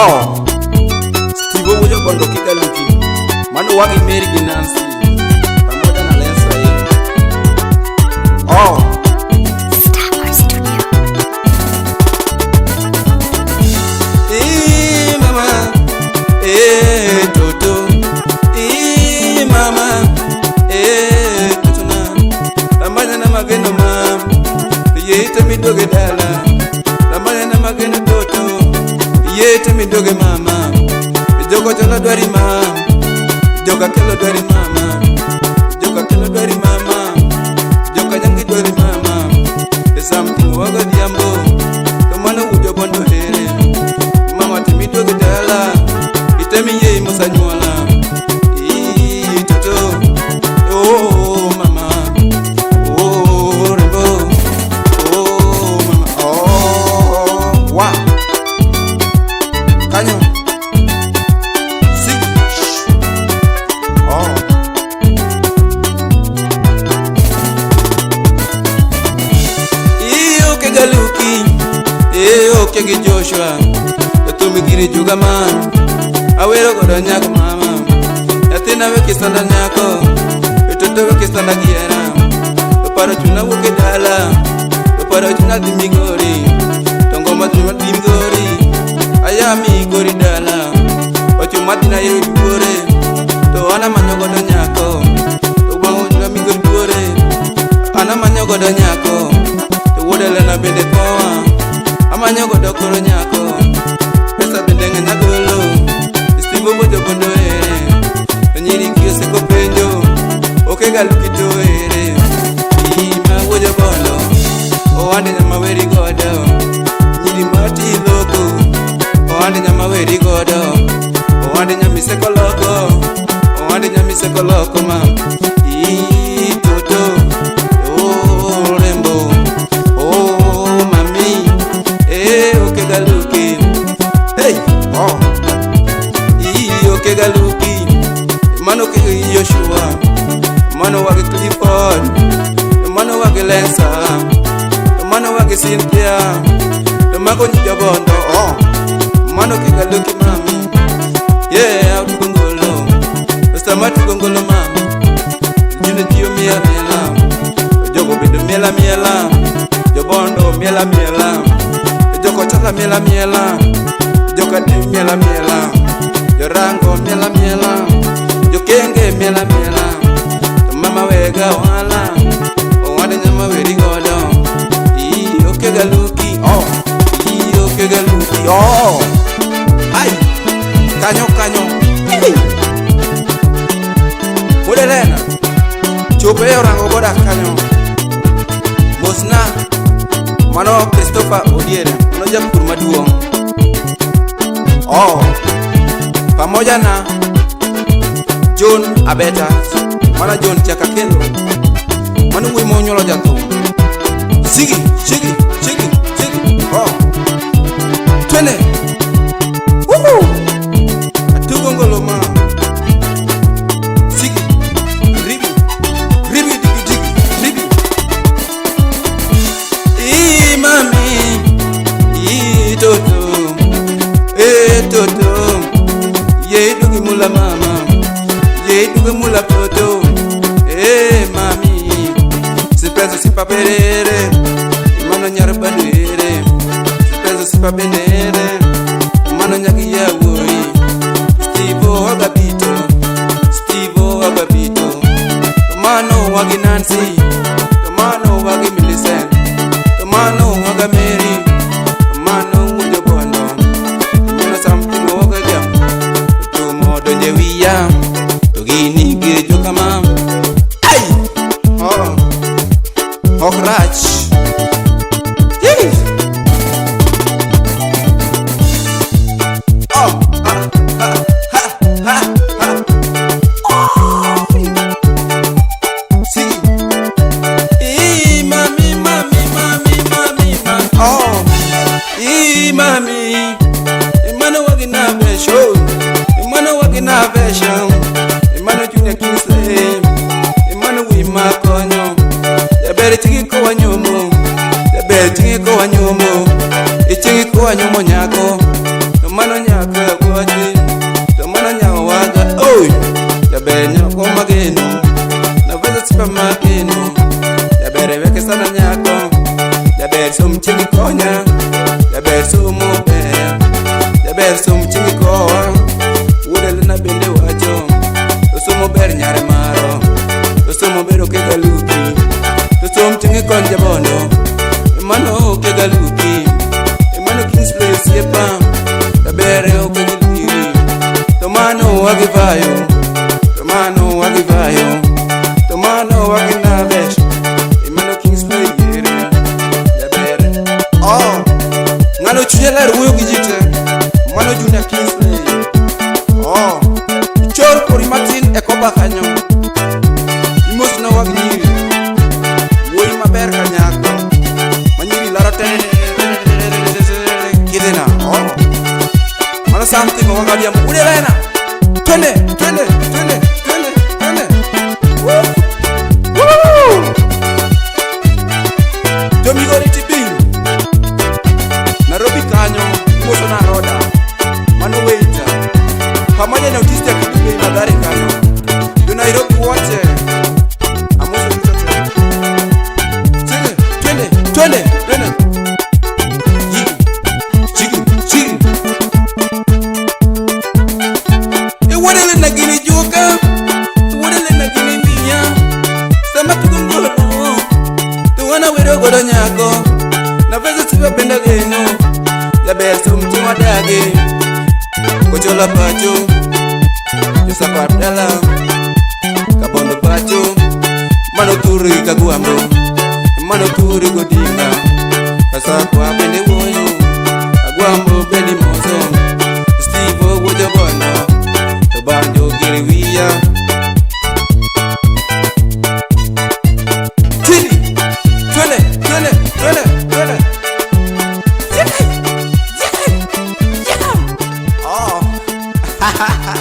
Oh, Steve Owojo Bondo Kikaluki, Manu Wagi Mary Ginansi, pamoja na Lensa hii. Oh, Star Wars Studio. Mama, Toto, Mama, Toto na, pamoja na mageno mama, yete midoge dala, pamoja na mageno Toto, yete midoge mama, joko chola dwari mama, joka kelo dwari mama, joka kelo dwari mama, joka jangi dwari mama, something waga diambo, tomano ujo bondo here, mama temi doge dala, itemi ye musanyola, Toto, oh mama, oh rembo, oh mama, oh wa, kanyo. Kegi Joshua, yatumi giri juga man, awero goda nyako mama, yatina weki standa nyako, yatoto weki standa giera, yoparo chuna woke dala, yoparo chuna dimigori, tongoma chuna dimigori, ayami gori dala, ochumati na yeri duore, to ana manyo goda nyako, to bango chuna migori duore, ana manyo goda nyako, to wodele na bende kowa, amanyo godo koro nyako, pesa bende ng'enya golo, Steve Owojo Bondo ere, nyiri kiose ko penjo, oke galuki to ere, Ima Owojo Bondo, owande nyama weri godo, nyiri mati loko, owande nyama weri godo, owande nyami seko loko, owande nyami seko loko ma, Toto, oh rembo, oh mami, okay galuki, hey, oh, okay galuki, mano ke Joshua, mano wage Clifford, mano wage Lensa, mano wage Cynthia, mago Owojo Bondo, oh, mano ke galuki mami, yeah, out gongolo, stamati gongolo mami, jine tiyo miela miela, jogo bedo miela miela, Jobondo miela miela. Joko chala miela miela, joka di miela miela, jorango miela miela, jokenge miela miela, mama wega wala, owande nyama weri godo, oke galuki, oh, oke galuki, oh, ay, kanyo kanyo, Modelena, chope orango goda kanyo, Mosna, mano Christopher Odiere, mano japur maduong. Oh, pamoja na John Abeta, mano John chaka kendo, mano wimo nyolo jato. Sigi, sigi, sigi, sigi. Oh, twende. Woohoo! Atugo ngolo ma. Sigi, ribi, ribi digi digi, ribi. Mami, Toto, ye dugi mula mama, ye dugi mula Toto, mami, si penso si pa perere, mano nyara bandere, si penso si pa benere, mano nyaki ya woi, Steve Agabito, mano wagi Nancy, mano wagi Millicent, mano waga Mary, mano Owojo Bondo, mano something waga jam, to modo jewiya, to gini gejo kama, ay, oh, okrach, yee, oh, ha, ha, ha, ha, oh, see, mami, mami, oh, mami, imano wagi na version, imano wagi na version, imano Junior Kingsley, imano wima konyo, ya bere tiki ko wanyomo, ya bere tiki ko wanyomo, itiki ko wanyomo nyako, no mano nyako. ke sana nyako. Jaber som chingi konya, jaber som ber, jaber som chingi kowa. Udel na bende wacho, som ber nyare maro, som bero ke galupi, som chingi konja bono, mano ke galupi, mano Kingsley siepa, jaber o ke giliri, tomano wagivayo, tomano wagivayo, tomano waginabesh, mano Kingsley yere, jaber. Oh, ngalo chuyela ruyo gijite, mano Junior Kingsley. Oh, chor pori matin e koba kanyo. Imos na wagnyiri. Woi maber kanyako. Manyiri lara tene kidena. Oh. Mana something wagadia mu ule lena. Twende. Woo! Woo! Domingo Ritibi. Nairobi kanyo, moso na roda. Mano waiter. Pamoja na utiste kidube madhari kanyo. Do Nairobi wote. Amoso mtoto. Twende. Chigi. Wadele na gini joka. Wadele na gini minya. Sama tukungolo. Tuwana wero godo nyako. Na veze siwa penda geno. Jaber sumti wadage. Kochola pacho, Josaphat dala, Kabondo pacho, Mano turi kaguambo, Mano turi godinga, Kasakwa bende woyo, Aguambo bendi mozo, Steve wojo bono, Tobanjo giriwia. Tini, twende. Ha ha ha.